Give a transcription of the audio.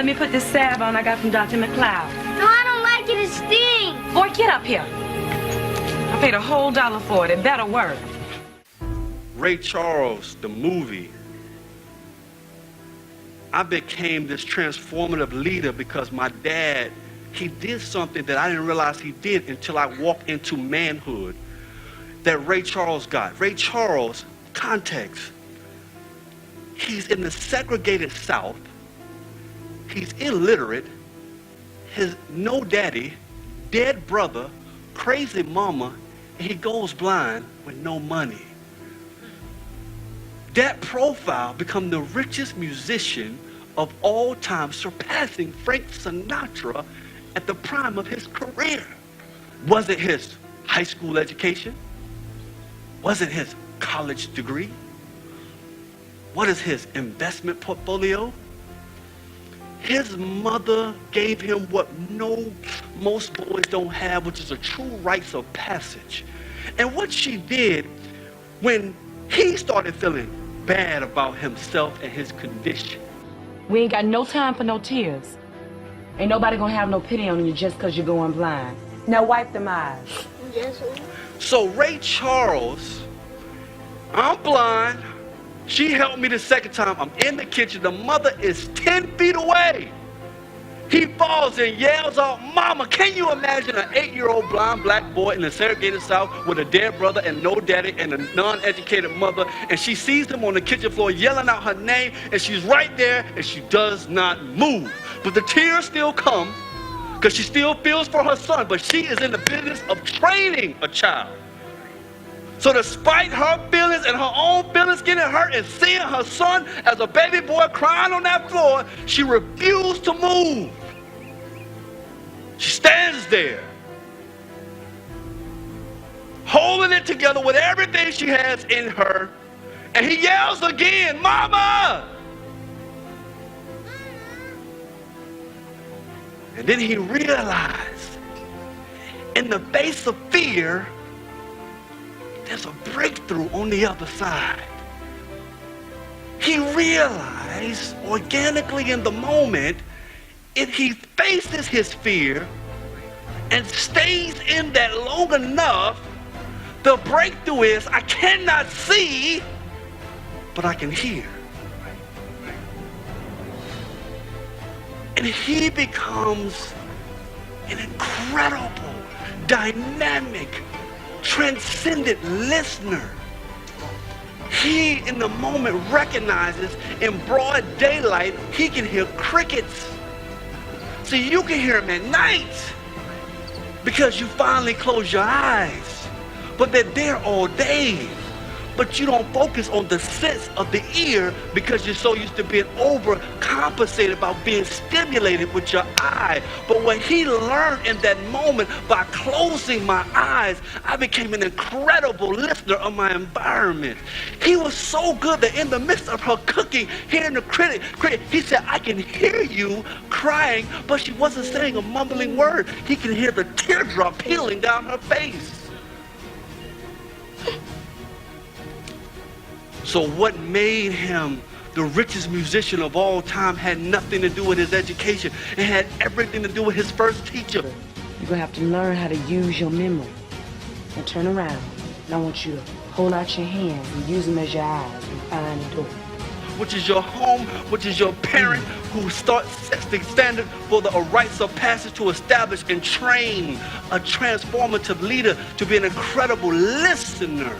let me put this salve on I got from Dr. McLeod. No, I don't like it. It stinks. Boy, get up here. I paid a whole $1 for it. It better work. Ray Charles, the movie, I became this transformative leader because my dad, he did something that I didn't realize he did until I walked into manhood that Ray Charles got. Ray Charles, context, he's in the segregated South. He's illiterate. His no daddy, dead brother, crazy mama, and he goes blind with no money. That profile become the richest musician of all time, surpassing Frank Sinatra at the prime of his career. Was it his high school education? Was it his college degree? What is his investment portfolio? His mother gave him what most boys don't have, which is a true rites of passage. And what she did when he started feeling bad about himself and his condition. We ain't got no time for no tears. Ain't nobody gonna have no pity on you just because you're going blind. Now wipe them eyes. Yes, sir. So Ray Charles, I'm blind. She helped me the second time. I'm in the kitchen. The mother is 10 feet away. He falls and yells out, "Mama!" Can you imagine an 8-year-old blind black boy in the segregated South with a dead brother and no daddy and a non-educated mother, and she sees him on the kitchen floor yelling out her name, and she's right there and she does not move. But the tears still come because she still feels for her son, but she is in the business of training a child. So despite her feelings and her own feelings getting hurt and seeing her son as a baby boy crying on that floor, she refused to move. She stands there, holding it together with everything she has in her, and he yells again, "Mama!" And then he realized, in the face of fear, there's a breakthrough on the other side. He realized organically in the moment, if he faces his fear and stays in that long enough, the breakthrough is I cannot see, but I can hear. And he becomes an incredible, dynamic, transcendent listener. He in the moment recognizes in broad daylight he can hear crickets. See, you can hear them at night because you finally close your eyes, but they're there all day. But you don't focus on the sense of the ear because you're so used to being overcompensated about being stimulated with your eye. But what he learned in that moment, by closing my eyes, I became an incredible listener of my environment. He was so good that in the midst of her cooking, hearing the critic, he said, "I can hear you crying," but she wasn't saying a mumbling word. He can hear the teardrop peeling down her face. So what made him the richest musician of all time had nothing to do with his education. It had everything to do with his first teacher. You're gonna have to learn how to use your memory. Now turn around. And I want you to hold out your hands and use them as your eyes and find the door. Which is your home, which is your parent who sets the standard for the rites of passage to establish and train a transformative leader to be an incredible listener.